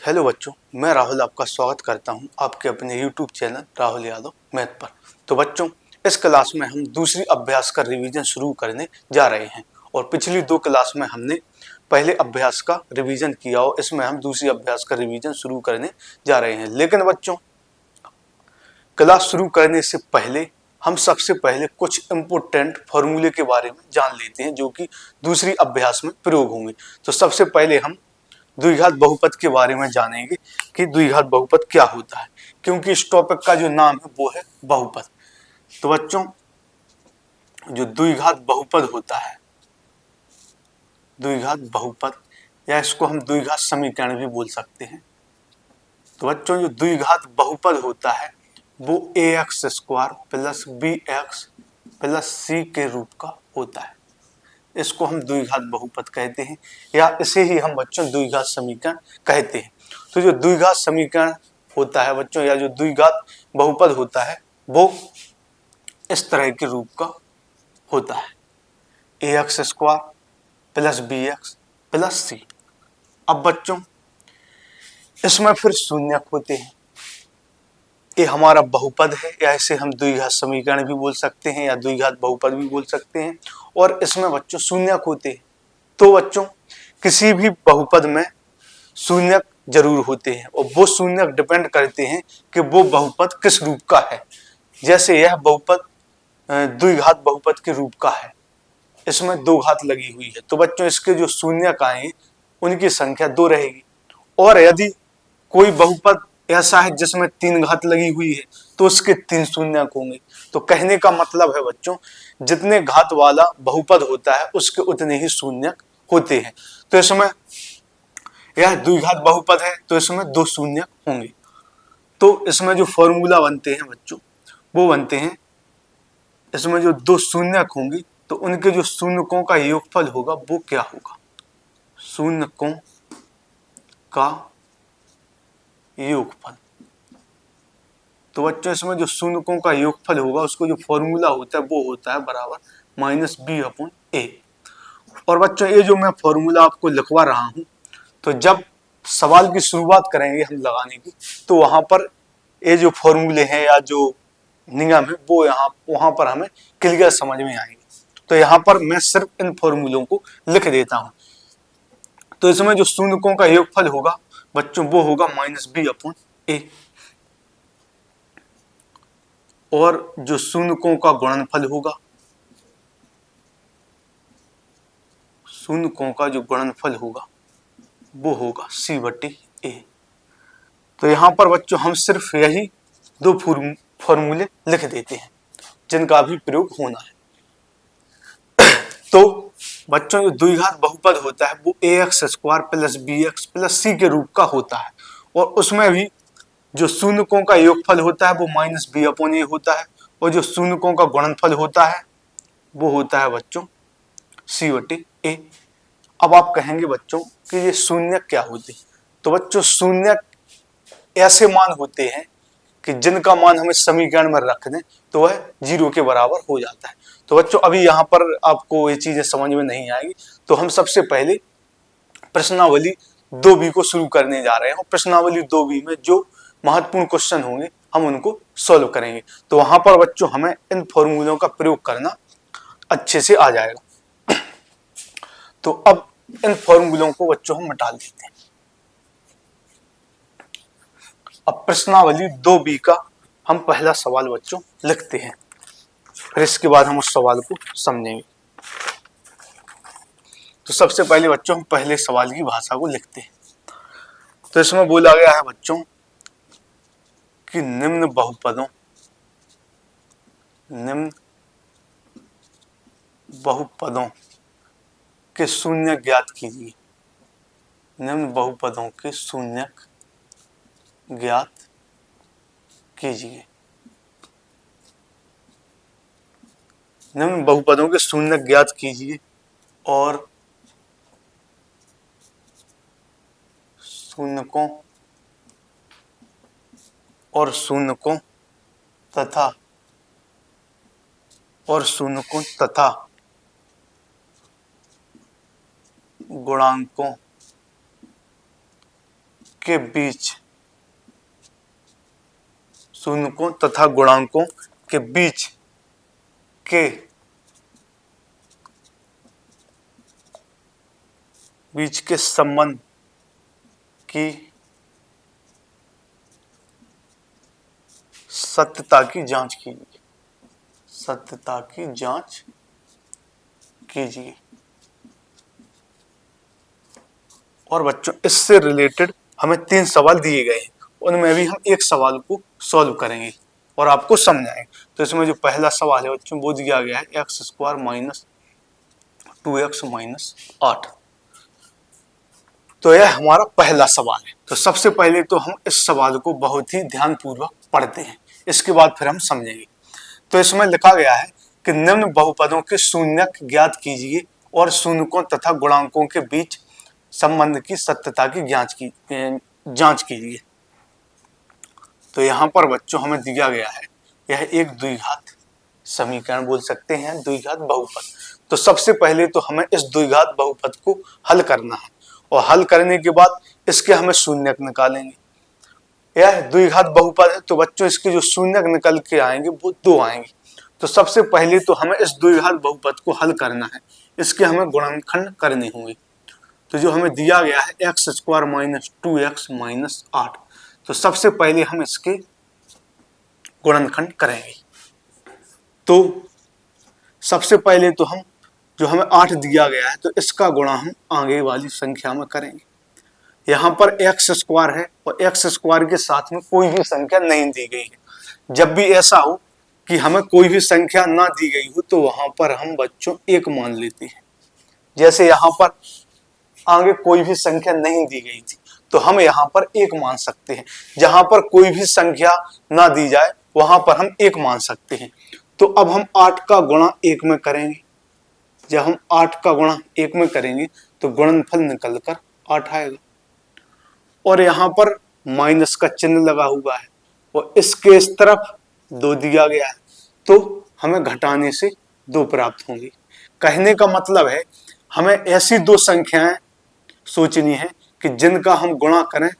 Hello बच्चों, मैं राहुल आपका स्वागत करता हूं आपके अपने YouTube channel Rahul Yadav math पर। तो बच्चों, इस क्लास में हम दूसरी अभ्यास का रिवीजन शुरू करने जा रहे हैं और पिछली दो क्लास में हमने पहले अभ्यास का रिवीजन किया और इसमें हम दूसरी अभ्यास का रिवीजन शुरू करने जा रहे हैं। लेकिन बच्चों, क्लास शुरू करने से पहले हम सबसे पहले कुछ इम्पोर्टेंट फॉर्मूले के बारे में जान लेते हैं जो कि दूसरी अभ्यास में प्रयोग होंगे। तो सबसे पहले हम द्विघात बहुपद के बारे में जानेंगे कि द्विघात बहुपद क्या होता है, क्योंकि इस टॉपिक का जो नाम है वो है बहुपद। तो बच्चों, जो द्विघात बहुपद होता है, द्विघात बहुपद या इसको हम द्विघात समीकरण भी बोल सकते हैं। तो बच्चों, जो द्विघात बहुपद होता है वो ax square plus bx plus c के रूप का होता है। इसको हम द्विघात बहुपद कहते हैं या इसे ही हम बच्चों द्विघात समीकरण कहते हैं। तो जो द्विघात समीकरण होता है बच्चों, या जो द्विघात बहुपद होता है वो इस तरह के रूप का होता है, ax square plus bx plus c। अब बच्चों, इसमें फिर शून्यक होते हैं। ये हमारा बहुपद है या इसे हम द्विघात समीकरण भी बोल सकते हैं या द्विघात बहुपद भी बोल सकते हैं, और इसमें बच्चों शून्यक होते हैं। तो बच्चों, किसी भी बहुपद में शून्यक जरूर होते हैं और वो शून्यक डिपेंड करते हैं कि वो बहुपद किस रूप का है। जैसे यह बहुपद द्विघात बहुपद के रूप का है, इसमें दो घात लगी हुई है, तो बच्चों इसके जो शून्यक आए उनकी संख्या 2 रहेगी। और यदि कोई बहुपद ऐसा है जिसमें 3 घात लगी हुई है तो उसके 3 शून्यक होंगे। तो कहने का मतलब है बच्चों, जितने घात वाला बहुपद होता है उसके उतने ही शून्यक होते हैं। तो इसमें यह द्विघात बहुपद है तो इसमें 2 शून्यक होंगे। तो इसमें जो फॉर्मूला बनते हैं बच्चों वो बनते हैं, इसमें जो 2 शून्यक होंगे तो उनके जो शून्यकों का योगफल होगा वो क्या होगा, शून्यकों का योगफल। तो बच्चों, इसमें जो शून्यकों का योगफल होगा उसको जो फॉर्मूला होता है वो होता है बराबर -b/a। और बच्चों, ये जो मैं फॉर्मूला आपको लिखवा रहा हूं, तो जब सवाल की शुरुआत करेंगे हम लगाने की तो वहां पर ये जो फॉर्मूले हैं या जो नियम है वो वहां पर हमें क्लियर समझ में आएंगे। तो यहाँ पर मैं सिर्फ इन फॉर्मूलों को लिख देता हूं। तो इसमें जो शून्यकों का योगफल होगा बच्चों वो होगा -b/a, और जो शून्यकों का गुणनफल होगा, शून्यकों का जो गुणनफल होगा वो होगा c/a। तो यहाँ पर बच्चों हम सिर्फ यही 2 फॉर्मूले लिख देते हैं जिनका भी प्रयोग होना है। तो बच्चों, जो द्विघात बहुपद होता है वो ax square plus bx plus c के रूप का होता है, और उसमें भी जो शून्यकों का योगफल होता है वो -b/a होता है, और जो शून्यकों का गुणनफल होता है वो होता है बच्चों c/a। अब आप कहेंगे बच्चों कि ये शून्यक क्या होते हैं। तो बच्चों, शून्यक ऐसे मान होते हैं कि जिनका मान हमें समीकरण में रख दें तो वह 0 के बराबर हो जाता है। तो बच्चों, अभी यहाँ पर आपको ये चीजें समझ में नहीं आएगी, तो हम सबसे पहले प्रश्नावली 2b को शुरू करने जा रहे हैं, और प्रश्नावली 2b में जो महत्वपूर्ण क्वेश्चन होंगे हम उनको सॉल्व करेंगे। तो वहां पर बच्चों हमें इन फॉर्मूलों का प्रयोग करना अच्छे से आ जाएगा। तो अब इन फॉर्मूलों को बच्चों हम मिटा देते हैं। अब प्रश्नावली 2b का हम पहला सवाल बच्चों लिखते हैं, फिर इसके बाद हम उस सवाल को समझेंगे। तो सबसे पहले बच्चों हम पहले सवाल की भाषा को लिखते हैं। तो इसमें बोला गया है बच्चों कि निम्न बहुपदों के शून्यक ज्ञात कीजिए। निम्न बहुपदों के शून्यक ज्ञात कीजिए। निम्न बहुपदों के शून्यक ज्ञात कीजिए और शून्यकों तथा गुणांकों के बीच शून्यकों तथा गुणांकों के बीच के संबंध की सत्यता की जांच कीजिए। सत्यता की जांच कीजिए। और बच्चों इससे रिलेटेड हमें 3 सवाल दिए गए हैं, उनमें भी हम एक सवाल को सॉल्व करेंगे और आपको समझाएंगे। तो इसमें जो पहला सवाल है बच्चों वो दिया गया है x² माइनस 2x माइनस 8। तो यह हमारा पहला सवाल है। तो सबसे पहले तो हम इस सवाल को बहुत ही ध्यानपूर्वक पढ़ते हैं, इसके बाद फिर हम समझेंगे। तो इसमें लिखा गया है कि निम्न बहुपदों के शून्यक ज्ञात कीजिए और शून्यकों तथा गुणांकों के बीच संबंध की सत्यता की जांच कीजिए। तो यहाँ पर बच्चों हमें दिया गया है यह एक द्विघात समीकरण बोल सकते हैं, द्विघात बहुपद। तो सबसे पहले तो हमें इस द्विघात बहुपद को हल करना है और हल करने के बाद इसके हमें शून्यक निकालेंगे। यह द्विघात बहुपद है तो बच्चों इसके जो शून्यक निकल के आएंगे वो 2 आएंगे। तो सबसे पहले तो हमें इस द्विघात बहुपद को हल करना है, इसके हमें गुणनखंड करने होंगे। तो जो हमें दिया गया है x² माइनस 2x माइनस 8, तो सबसे पहले हम इसके गुणनखंड करेंगे। तो सबसे पहले तो हम जो हमें 8 दिया गया है तो इसका गुणा हम आगे वाली संख्या में करेंगे। यहाँ पर x² है और x² के साथ में कोई भी संख्या नहीं दी गई है। जब भी ऐसा हो कि हमें कोई भी संख्या ना दी गई हो तो वहां पर हम बच्चों 1 मान लेते हैं। जैसे यहाँ पर आगे कोई भी संख्या नहीं दी गई थी तो हम यहाँ पर 1 मान सकते हैं। जहां पर कोई भी संख्या ना दी जाए वहां पर हम 1 मान सकते हैं। तो अब हम 8 का गुणा 1 में करेंगे। जब हम 8 का गुणा 1 में करेंगे तो गुणनफल निकलकर 8 आएगा। और यहाँ पर माइनस का चिन्ह लगा हुआ है और इसके इस तरफ 2 दिया गया है तो हमें घटाने से 2 प्राप्त होंगे। कहने का मतलब है हमें ऐसी 2 संख्याएं सोचनी है कि जिनका हम गुणा करें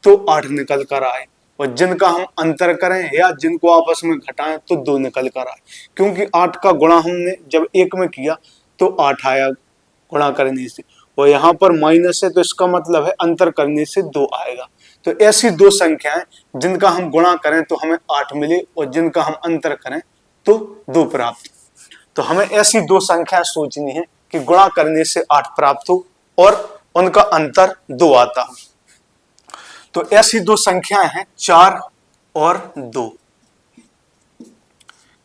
तो 8 निकल कर आए और जिनका हम अंतर करें या जिनको आपस में घटाएं तो 2 निकल कर आए। क्योंकि 8 का गुणा हमने जब 1 में किया तो 8 आया गुणा करने से, और यहाँ पर माइनस है तो इसका मतलब है अंतर करने से 2 आएगा। तो ऐसी 2 संख्याएं जिनका हम गुणा करें तो हमें 8 मिले और जिनका हम अंतर करें तो 2 प्राप्त। तो हमें ऐसी 2 संख्याएं सोचनी है कि गुणा करने से 8 प्राप्त हो और उनका अंतर 2 आता हो। तो ऐसी 2 संख्याएं हैं 4 और 2।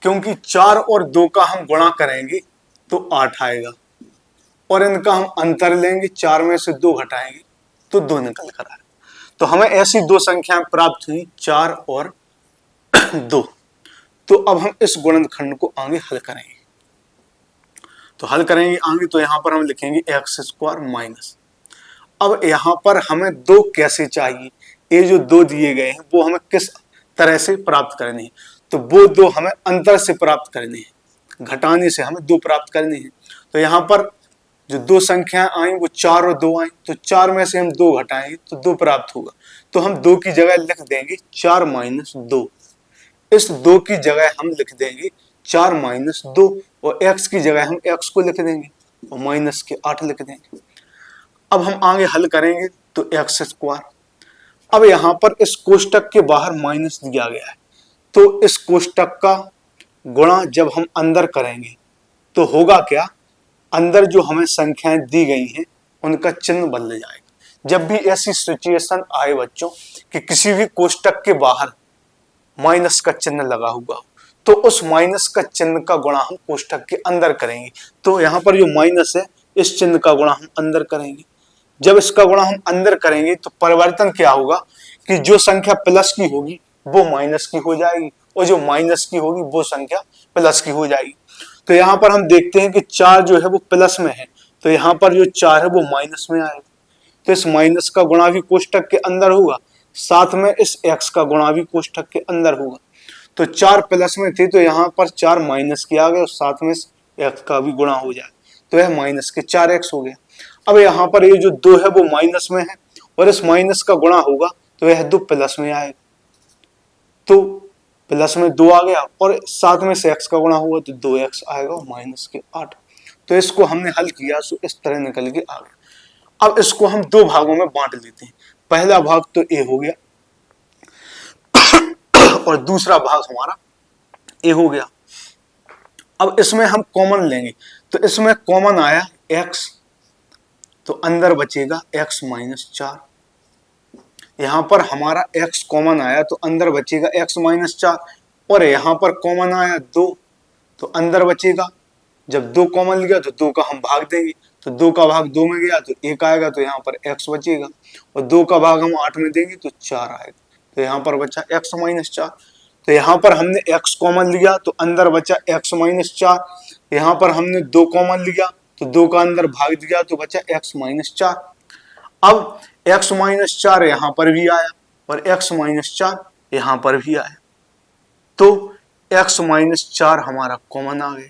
क्योंकि 4 और 2 का हम गुणा करेंगे तो 8 आएगा और इनका हम अंतर लेंगे, 4 में से 2 घटाएंगे तो 2 निकल कर आएगा। तो हमें ऐसी 2 संख्याएं प्राप्त हुई 4 और 2। तो अब हम इस गुणनखंड को आगे हल करेंगे। तो हल करेंगे आगे तो यहाँ पर हम लिखेंगे x² माइनस। अब यहाँ पर हमें 2 कैसे चाहिए, ये जो 2 दिए गए हैं वो हमें किस तरह से प्राप्त करनी है, तो वो 2 हमें अंतर से प्राप्त करनी है, घटाने से हमें 2 प्राप्त करनी है। तो यहाँ पर जो 2 संख्याएं आई वो 4 और 2 आई, तो 4 में से हम 2 घटाएंगे तो 2 प्राप्त होगा। तो हम 2 की जगह लिख देंगे 4 माइनस 2। इस 2 की जगह हम लिख देंगे 4 माइनस 2 और x की जगह हम x को लिख देंगे और माइनस के 8 लिख देंगे। अब हम आगे हल करेंगे तो x²। अब यहाँ पर इस कोष्टक के बाहर माइनस दिया गया है तो इस कोष्टक का गुणा जब हम अंदर करेंगे तो होगा क्या, अंदर जो हमें संख्याएं दी गई हैं उनका चिन्ह बदल जाएगा। जब भी ऐसी सिचुएशन आए बच्चों कि किसी भी कोष्टक के बाहर माइनस का चिन्ह लगा हुआ हो तो उस माइनस का चिन्ह का गुणा हम कोष्टक के अंदर करेंगे। तो यहाँ पर जो माइनस है इस चिन्ह का गुणा हम अंदर करेंगे। जब इसका गुणा हम अंदर करेंगे तो परिवर्तन क्या होगा कि जो संख्या प्लस की होगी वो माइनस की हो जाएगी और जो माइनस की होगी वो संख्या प्लस की हो जाएगी। तो यहाँ पर हम देखते हैं कि 4 जो है वो प्लस में है तो यहाँ पर जो 4 है वो माइनस में आएगा। तो इस माइनस का गुणा भी कोष्टक के अंदर होगा, साथ में इस x का गुणा भी कोष्टक के अंदर होगा। तो 4 प्लस में थे तो यहाँ पर 4 माइनस के आ गए और साथ में x का भी गुणा हो जाए तो यह माइनस के 4x हो गया। अब यहाँ पर ये जो 2 है वो माइनस में है और इस माइनस का गुणा होगा तो यह 2 प्लस में आएगा, तो प्लस में 2 आ गया, और साथ में से x का गुणा हुआ तो 2x आएगा माइनस के 8। तो इसको हमने हल किया तो इस तरह निकल के आ गया। अब इसको हम दो भागों में बांट लेते हैं। पहला भाग तो a हो गया और दूसरा भाग हमारा a हो गया। अब इसमें हम कॉमन लेंगे, तो इसमें कॉमन आया x, तो अंदर बचेगा x माइनस 4। यहां पर हमारा x कॉमन आया तो अंदर बचेगा x माइनस 4, और यहां पर कॉमन आया 2, तो अंदर बचेगा, जब 2 कॉमन लिया तो 2 का हम भाग देंगे, तो 2 का भाग 2 में गया तो 1 आएगा, तो यहाँ पर x बचेगा, और 2 का भाग हम 8 में देंगे तो 4 आएगा, तो यहाँ पर बचा x माइनस 4। तो यहाँ पर हमने x कॉमन लिया तो अंदर बचा x माइनस 4, यहाँ पर हमने 2 कॉमन लिया तो 2 का अंदर भाग दिया तो बचा x माइनस 4। अब x माइनस 4 यहाँ पर भी आया और x माइनस 4 यहाँ पर भी आया, तो x माइनस 4 हमारा कॉमन आ गया।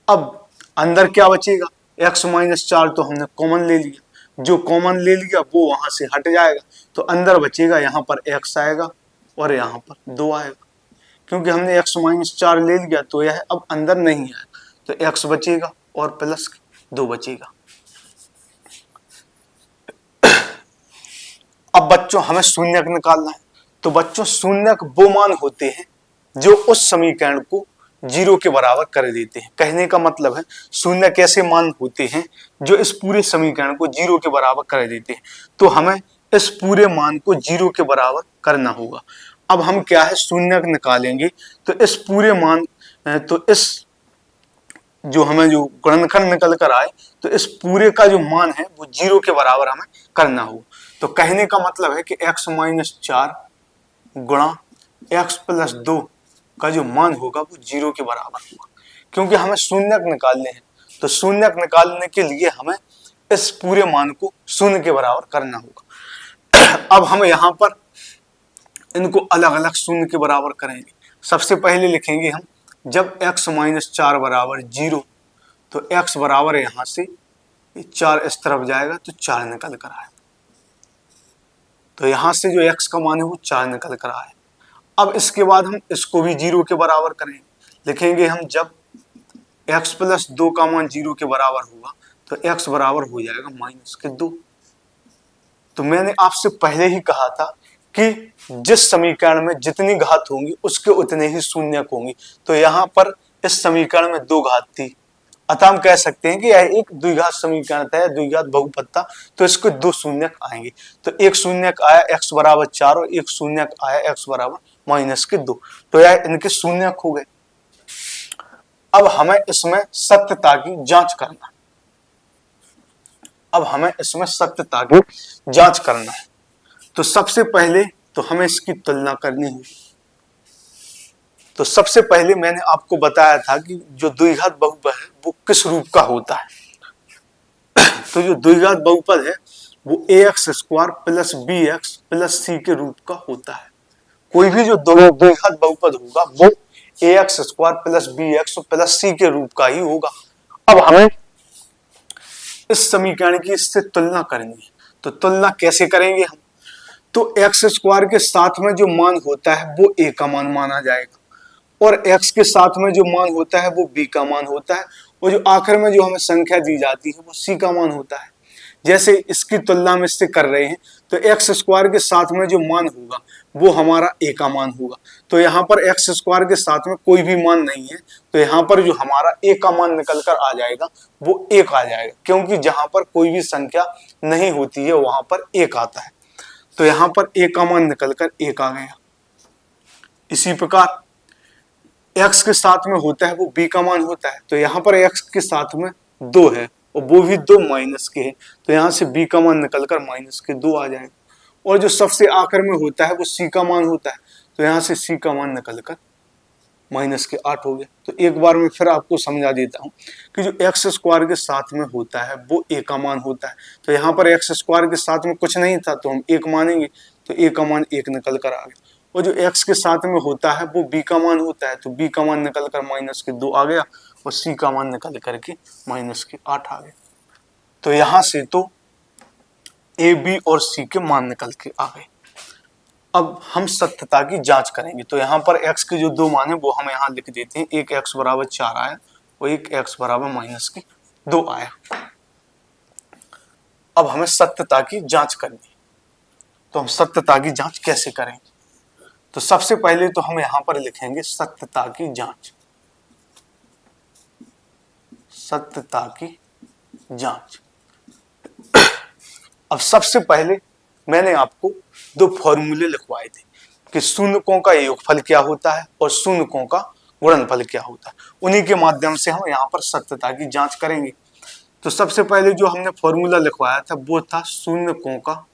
अब अंदर क्या बचेगा, x माइनस 4 तो हमने कॉमन ले लिया, जो कॉमन ले लिया वो वहां से हट जाएगा, तो अंदर बचेगा, यहाँ पर x आएगा और यहाँ पर 2 आएगा, क्योंकि हमने x माइनस 4 ले लिया तो यह अब अंदर नहीं आएगा, तो x बचेगा और प्लस 2 बचेगा। अब बच्चों हमें शून्यक निकालना है, तो बच्चों शून्यक वो मान होते हैं जो उस समीकरण को 0 के बराबर कर देते हैं। कहने का मतलब है शून्यक ऐसे मान होते हैं जो इस पूरे समीकरण को 0 के बराबर कर देते हैं, तो हमें इस पूरे मान को 0 के बराबर करना होगा। अब हम क्या है शून्यक निकालेंगे, तो इस पूरे मान तो इस जो हमें जो गुणनखंड निकल कर आए, तो इस पूरे का जो मान है वो 0 के बराबर हमें करना होगा। तो कहने का मतलब है कि x माइनस 4 गुणा x प्लस 2 का जो मान होगा वो 0 के बराबर होगा, क्योंकि हमें शून्यक निकालने हैं, तो शून्यक निकालने के लिए हमें इस पूरे मान को 0 के बराबर करना होगा। अब हम यहाँ पर इनको अलग अलग 0 के बराबर करेंगे। सबसे पहले लिखेंगे हम, जब x माइनस 4 बराबर 0, तो x बराबर यहाँ से 4 इस तरफ जाएगा तो 4 निकल कर आएगा, तो यहाँ से जो x का मान है वो 4 निकल कर आए। अब इसके बाद हम इसको भी 0 के बराबर करेंगे, लिखेंगे हम, जब x प्लस 2 का मान 0 के बराबर होगा तो x बराबर हो जाएगा माइनस के 2। तो मैंने आपसे पहले ही कहा था कि जिस समीकरण में जितनी घात होंगी उसके उतने ही शून्यक होंगी, तो यहाँ पर इस समीकरण में 2 घात थी, अतः हम कह सकते हैं कि यह एक द्विघात समीकरण था, द्विघात बहुपद था, तो इसके 2 शून्यक आएंगे। तो एक शून्यक आया x बराबर 4 और एक शून्यक आया x बराबर माइनस के 2, तो यह इनके शून्यक हो गए। अब हमें इसमें सत्यता की जांच करना है, अब हमें इसमें सत्यता की जांच करना है, तो सबसे पहले तो हमें इसकी तुलना करनी होगी। तो सबसे पहले मैंने आपको बताया था कि जो द्विघात बहुपद है वो किस रूप का होता है। तो जो द्विघात बहुपद है वो ax square plus bx plus c के रूप का होता है। कोई भी जो द्विघात बहुपद होगा वो ax square plus bx plus c के रूप का ही होगा। अब हमें इस समीकरण की इससे तुलना करनी है, तो तुलना कैसे करेंगे हम, तो x स्क्वायर के साथ में जो मान होता है वो a का मान माना जाएगा, और x के साथ में जो मान होता है वो b का मान होता है, और जो आखिर में जो हमें संख्या दी जाती है वो c का मान होता है। जैसे इसकी तुलना में इससे कर रहे हैं, तो x स्क्वायर के साथ में जो मान होगा वो हमारा a का मान होगा, तो यहाँ पर x स्क्वायर के साथ में कोई भी मान नहीं है, तो यहाँ पर जो हमारा a का मान निकल कर आ जाएगा वो 1 आ जाएगा, क्योंकि जहां पर कोई भी संख्या नहीं होती है वहां पर 1 आता है, तो यहाँ पर a का मान निकल कर 1 आ गया। इसी प्रकार x के साथ में होता है वो b का मान होता है, तो यहाँ पर x के साथ में 2 है और वो भी 2 माइनस के हैं, तो यहाँ से b का मान निकलकर माइनस के 2 आ जाएगा। और जो सबसे आखिर में होता है वो c का मान होता है, तो यहाँ से c का मान निकलकर माइनस के 8 हो गया। तो एक बार मैं फिर आपको समझा देता हूँ कि जो x स्क्वायर के साथ में होता है वो a का मान होता है, तो यहाँ पर x स्क्वायर के साथ में कुछ नहीं था तो हम 1 मानेंगे, तो a का मान 1 निकल कर आ गया। और जो x के साथ में होता है वो b का मान होता है, तो b का मान निकल कर माइनस के 2 आ गया, और c का मान निकल करके माइनस के 8 आ गया। तो यहाँ से तो ए बी और सी के मान निकल के आ गए। अब हम सत्यता की जांच करेंगे। तो यहाँ पर x के जो दो मान है वो हम यहाँ लिख देते हैं। एक x बराबर 4 आया और एक x बराबर -2 आया। अब हमें सत्यता की जांच करनी है। तो हम सत्यता की जांच कैसे करें? तो सबसे पहले तो हम यहाँ पर लिखेंगे सत्यता की जांच। सत्यता की जांच। अब सबसे पहले मैंने आपको दो फॉर्मूले लिखवाए थे कि शून्यकों का योगफल क्या होता है और शून्यकों का गुणनफल क्या होता है। उन्हीं के माध्यम से हम यहाँ पर सत्यता की जांच करेंगे। तो सबसे पहले जो हमने फॉर्मूला लिखवाया था वो था शून्यकों का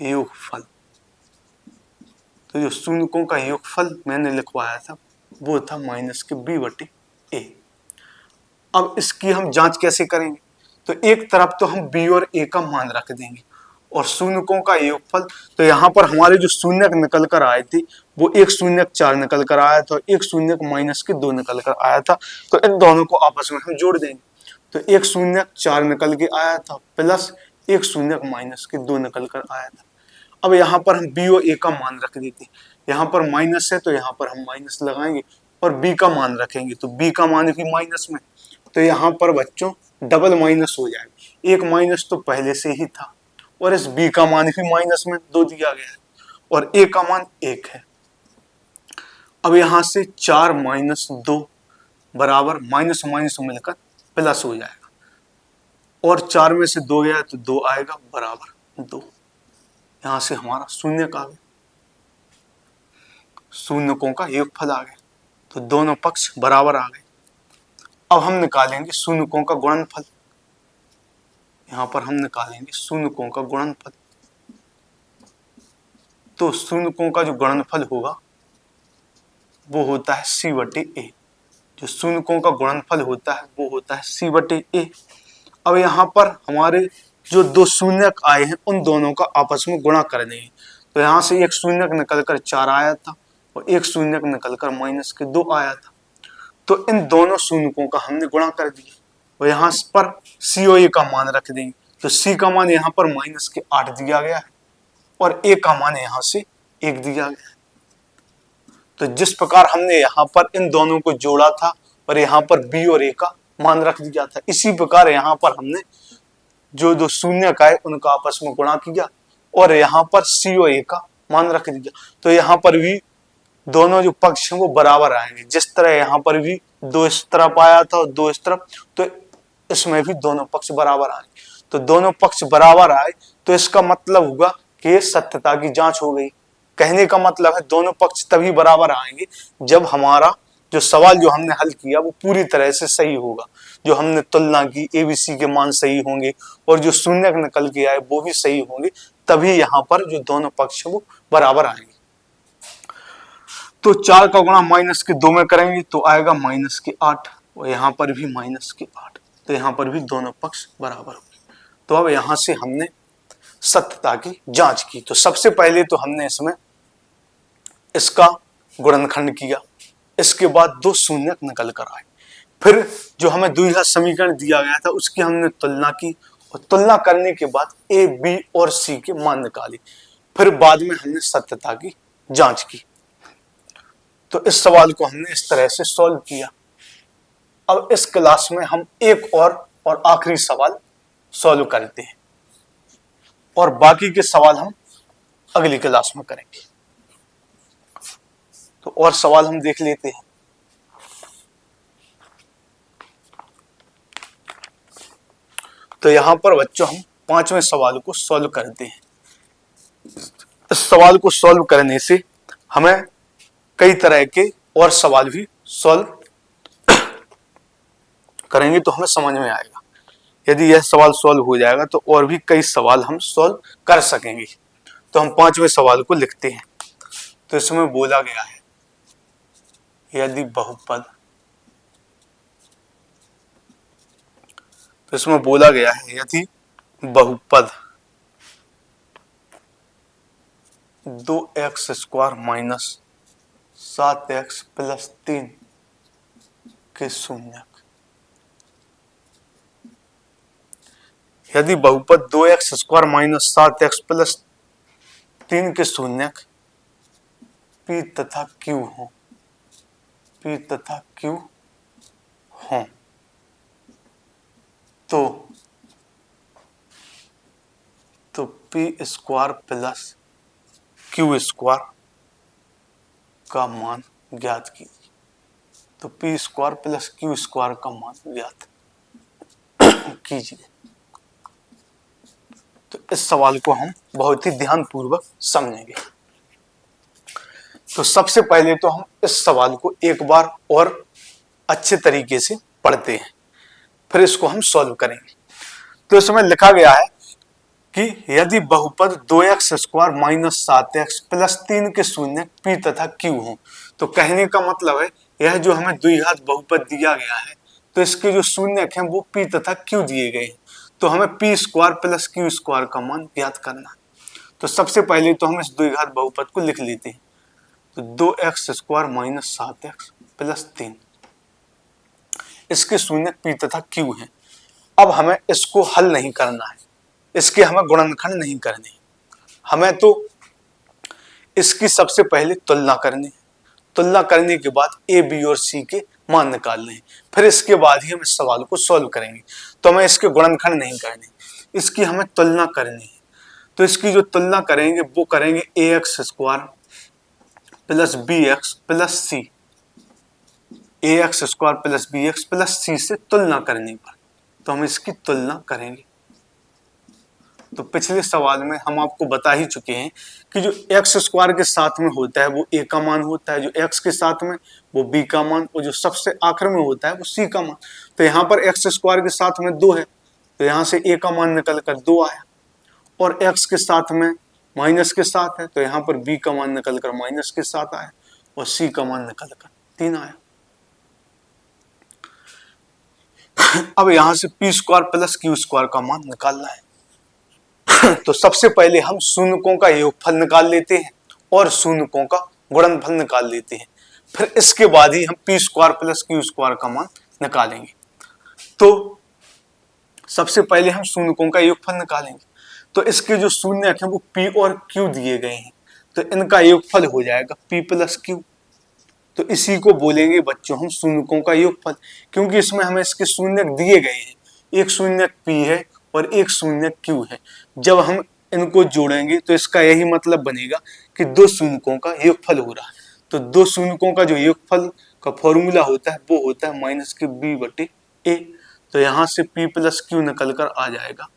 योगफल। तो जो शून्यकों का योगफल मैंने लिखवाया था वो था -b/a। अब इसकी हम जांच कैसे करेंगे? तो एक तरफ तो हम b और a का मान रख देंगे और शून्यकों का योगफल। तो यहाँ पर हमारे जो शून्यक निकल कर आए थे वो एक शून्यक 4 निकल कर आया था, एक शून्यक -2 निकल कर आया था। तो इन दोनों को आपस में हम जोड़ देंगे। तो एक शून्यक 4 निकल के आया था प्लस एक शून्यक -2 निकल कर आया था। अब यहाँ पर हम b और a का मान रख देते हैं। यहाँ पर माइनस है तो यहाँ पर हम माइनस लगाएंगे और b का मान रखेंगे तो b का मान भी माइनस में। तो यहाँ पर बच्चों डबल माइनस हो जाएगा। एक माइनस तो पहले से ही था और इस b का मान भी माइनस में 2 दिया गया है और a का मान 1 है। अब यहाँ से 4 - 2 बराबर माइनस माइनस मिलकर प्लस हो जाएगा और 4 में से 2 गया तो 2 आएगा बराबर 2। यहाँ से हमारा शून्यक आ गया, शून्यकों का योगफल आ गया। तो दोनों पक्ष बराबर आ गए। अब हम निकालेंगे शून्यकों का गुणनफल। यहाँ पर हम निकालेंगे शून्यकों का गुणनफल। तो शून्यकों का जो गुणनफल होगा वो होता है c/a। जो शून्यकों का गुणनफल होता है वो होता है c/a। अब यहाँ पर हमारे जो दो शून्यक आए हैं उन दोनों का आपस में गुणा कर देंगे। तो यहाँ से एक शून्यक निकलकर 4 आया था और एक शून्यक निकलकर -2 आया था। तो इन दोनों शून्यकों का हमने गुणा कर दिया और यहाँ पर c और a का मान रख देंगे। तो c का मान यहाँ पर -8 दिया गया है और a का मान यहाँ से 1 दिया गया है। तो जिस प्रकार हमने यहाँ पर इन दोनों को जोड़ा था और यहाँ पर b और a का मान रख दिया था, इसी प्रकार यहाँ पर हमने जो दो शून्यक आए उनका आपस में गुणा किया और यहाँ पर c और a का मान रख दिया। तो यहाँ पर भी दोनों जो पक्ष हैं वो बराबर आएंगे। जिस तरह यहाँ पर भी 2 इस तरफ आया था और 2 इस तरफ, तो इसमें भी दोनों पक्ष बराबर आएंगे। तो दोनों पक्ष बराबर आए तो इसका मतलब होगा कि सत्यता की जांच हो गई। कहने का मतलब है दोनों पक्ष तभी बराबर आएंगे जब हमारा जो सवाल जो हमने हल किया वो पूरी तरह से सही होगा। जो हमने तुलना की ABC के मान सही होंगे और जो शून्यक निकल के आए वो भी सही होंगे, तभी यहाँ पर जो दोनों पक्ष वो बराबर आएंगे। तो 4 का गुणा -2 में करेंगे तो आएगा -8 और यहाँ पर भी -8। तो यहाँ पर भी दोनों पक्ष बराबर होंगे। तो अब यहाँ से हमने सत्यता की जांच की। तो सबसे पहले तो हमने इसमें इसका गुणनखंड किया, इसके बाद दो शून्यक निकल कर आए। फिर जो हमें द्विघात समीकरण दिया गया था उसकी हमने तुलना की और तुलना करने के बाद A, B और C के मान निकाले। फिर बाद में हमने सत्यता की जांच की। तो इस सवाल को हमने इस तरह से सॉल्व किया। अब इस क्लास में हम एक और आखिरी सवाल सॉल्व करते हैं और बाकी के सवाल हम अगली क्लास में करेंगे। तो और सवाल हम देख लेते हैं। तो यहां पर बच्चों हम 5वें सवाल को सॉल्व करते हैं। इस सवाल को सॉल्व करने से हमें कई तरह के और सवाल भी सॉल्व करेंगे तो हमें समझ में आएगा। यदि यह सवाल सॉल्व हो जाएगा तो और भी कई सवाल हम सॉल्व कर सकेंगे। तो हम 5वें सवाल को लिखते हैं। तो इसमें बोला गया है यदि बहुपद, तो इसमें बोला गया है यदि बहुपद 2x² - 7x + 3 के शून्यक यदि बहुपद 2x² माइनस 7x प्लस 3 के शून्यक P तथा Q हो, P तथा Q हो तो P² प्लस Q² का मान ज्ञात कीजिए। तो P² प्लस Q² का मान ज्ञात कीजिए। तो इस सवाल को हम बहुत ही ध्यानपूर्वक समझेंगे। तो सबसे पहले तो हम इस सवाल को एक बार और अच्छे तरीके से पढ़ते हैं, फिर इसको हम सॉल्व करेंगे। तो इसमें लिखा गया है कि यदि बहुपद 2x² माइनस 7x प्लस 3 के शून्य P तथा Q हो, तो कहने का मतलब है यह जो हमें द्विघात बहुपद दिया गया है, तो इसके जो शून्यक हैं वो P तथा Q दिए गए हैं, तो हमें P² प्लस Q² का मान ज्ञात करना है। तो सबसे पहले तो हम इस द्विघात बहुपद को लिख लेते हैं। तो 2x² माइनस 7x प्लस 3, इसके शून्यक P तथा Q हैं। अब हमें इसको हल नहीं करना है, इसके हमें गुणनखंड नहीं करने, हमें तो इसकी सबसे पहले तुलना करनी है। तुलना करने के बाद A, B और C के मान निकालने हैं, फिर इसके बाद ही हम इस सवाल को सॉल्व करेंगे। तो हमें इसके गुणनखंड नहीं करने, इसकी हमें तुलना करनी है। तो इसकी जो तुलना करेंगे वो करेंगे ax² plus bx plus c, ax² plus bx plus c से तुलना करने पर तो हम इसकी तुलना करेंगे। तो पिछले सवाल में हम आपको बता ही चुके हैं कि जो x² के साथ में होता है वो a का मान होता है, जो x के साथ में वो b का मान, और जो सबसे आखिर में होता है वो c का मान। तो यहाँ पर x² के साथ में 2 है, तो यहाँ से a का मान निकल कर 2 आया, और x के साथ में माइनस के साथ है, तो यहाँ पर b का मान निकल कर माइनस के साथ आया, और c का मान निकल कर 3 आया। अब यहाँ से P² प्लस Q² का मान निकालना है। तो सबसे पहले हम शून्यकों का योगफल निकाल लेते हैं और शून्यकों का गुणनफल निकाल लेते हैं, फिर इसके बाद ही हम P² प्लस Q² का मान निकालेंगे। तो सबसे पहले हम शून्यकों का योगफल निकालेंगे। तो इसके जो शून्यक हैं वो P और Q दिए गए हैं, तो इनका योगफल हो जाएगा P प्लस Q। तो इसी को बोलेंगे बच्चों हम शून्यकों का योगफल, क्योंकि इसमें हमें इसके शून्यक दिए गए हैं, एक शून्यक P है और एक शून्यक Q है। जब हम इनको जोड़ेंगे तो इसका यही मतलब बनेगा कि दो शून्यकों का योगफल हो रहा है। तो दो शून्यकों का जो योगफल का फॉर्मूला होता है वो होता है माइनस के b बटे a। तो यहाँ से P प्लस Q निकल कर आ जाएगा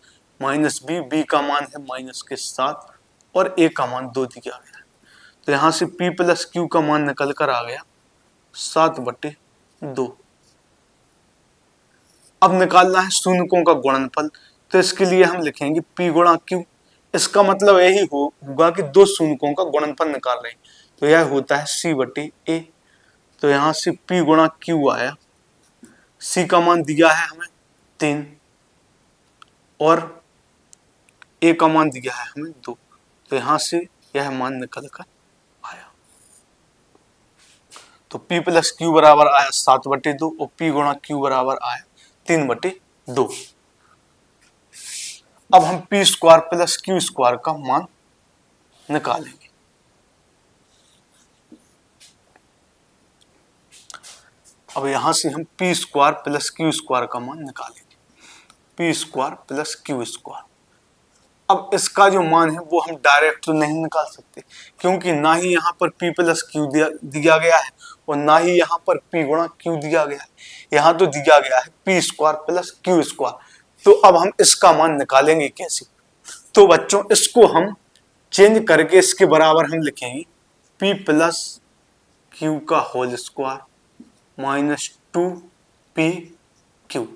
माइनस b का मान है माइनस के 7 और a का मान 2 दिया गया है। तो यहाँ से P प्लस Q का मान निकल कर आ गया 7/2। अब निकालना है शून्यकों का गुणनफल, तो इसके लिए हम लिखेंगे P गुणा Q। इसका मतलब यही होगा कि दो शून्यकों का गुणनफल निकाल रहे हैं, तो यह होता है C/A। तो यहाँ से P गुणा Q आया, C का मान दिया है हमें 3 और A का मान दिया है हमें 2, तो यहाँ से यह मान निकल कर आया। तो P प्लस Q बराबर आया 7/2 और P गुणा Q बराबर आया 3/2। अब हम P² प्लस Q² का मान निकालेंगे। अब यहां से हम P² प्लस Q² का मान निकालेंगे, P² प्लस Q²। अब इसका जो मान है वो हम डायरेक्ट तो नहीं निकाल सकते, क्योंकि ना ही यहाँ पर P प्लस Q दिया गया है और ना ही यहाँ पर P गुणा Q दिया गया है। यहाँ तो दिया गया है P² प्लस Q²। तो अब हम इसका मान निकालेंगे कैसे? तो बच्चों इसको हम चेंज करके इसके बराबर हम लिखेंगे P प्लस Q का होल स्क्वायर माइनस 2PQ।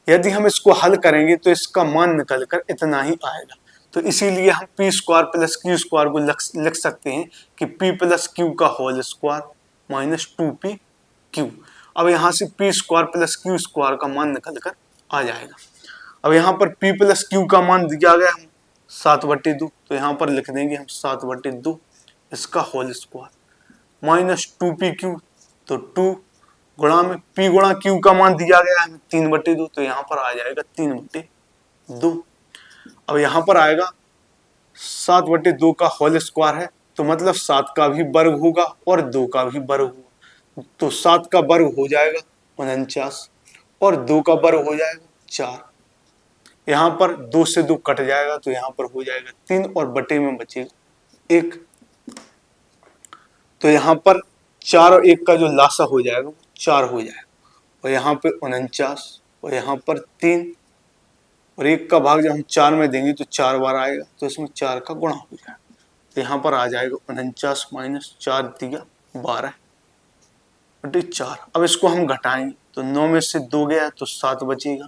यदि हम इसको हल करेंगे तो इसका मान निकलकर इतना ही आएगा। तो इसीलिए हम P² प्लस Q² को लिख सकते हैं कि P प्लस Q का होल स्क्वायर माइनस 2PQ। अब यहाँ से P² प्लस Q² का मान निकलकर आ जाएगा। अब यहाँ पर P प्लस Q का मान दिया गया हम 7/2, तो यहाँ पर लिख देंगे हम 7/2 इसका होल स्क्वायर माइनस 2PQ। तो 2 गुणा में P गुणा Q का मान दिया गया है 3/2, तो यहाँ पर आ जाएगा 3/2। 2। अब यहाँ पर आएगा 7/2 का होल स्क्वायर है, तो मतलब 7 का भी वर्ग होगा और 2 का भी वर्ग होगा। तो 7 का वर्ग हो जाएगा 49 और 2 का वर्ग हो जाएगा 4। यहाँ पर 2 से 2 कट जाएगा तो यहाँ पर हो जाएगा 3 और बटे में बचेगा 1। तो यहाँ पर 4 और 1 का जो लासा हो जाएगा वो 4 हो जाएगा और यहाँ पे 49 और यहाँ पर 3 और 1 का भाग जब हम 4 में देंगे तो 4 बार आएगा, तो इसमें 4 का गुणा हो जाएगा। तो यहाँ पर आ जाएगा 49 माइनस 4 दिया 12 बटे 4। अब इसको हम घटाएंगे तो 9 में से 2 गया तो 7 बचेगा,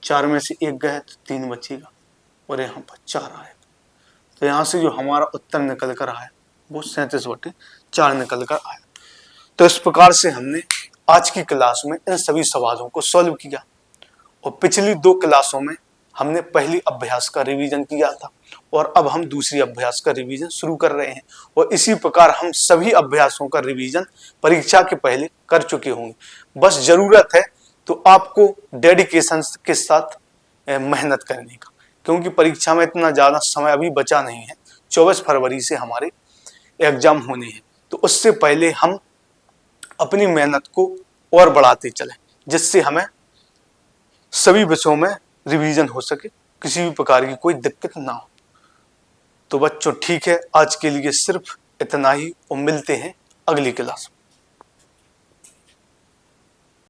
4 में से 1 गया तो 3 बचेगा और यहाँ पर 4 आएगा। तो यहाँ से जो हमारा उत्तर निकल कर आया वो 37/4 निकल कर आया। तो इस प्रकार से हमने आज की क्लास में इन सभी सवालों को सॉल्व किया और पिछली 2 क्लासों में हमने पहली अभ्यास का रिवीजन किया था और अब हम दूसरी अभ्यास का रिवीजन शुरू कर रहे हैं और इसी प्रकार हम सभी अभ्यासों का रिवीजन परीक्षा के पहले कर चुके होंगे। बस जरूरत है तो आपको डेडिकेशन के साथ मेहनत करने का, क्योंकि परीक्षा में इतना ज़्यादा समय अभी बचा नहीं है। 24 फरवरी से हमारे एग्जाम होने हैं, तो उससे पहले हम अपनी मेहनत को और बढ़ाते चलें, जिससे हमें सभी विषयों में रिवीजन हो सके, किसी भी प्रकार की कोई दिक्कत ना हो। तो बच्चों ठीक है, आज के लिए सिर्फ इतना ही और मिलते हैं अगली क्लास में।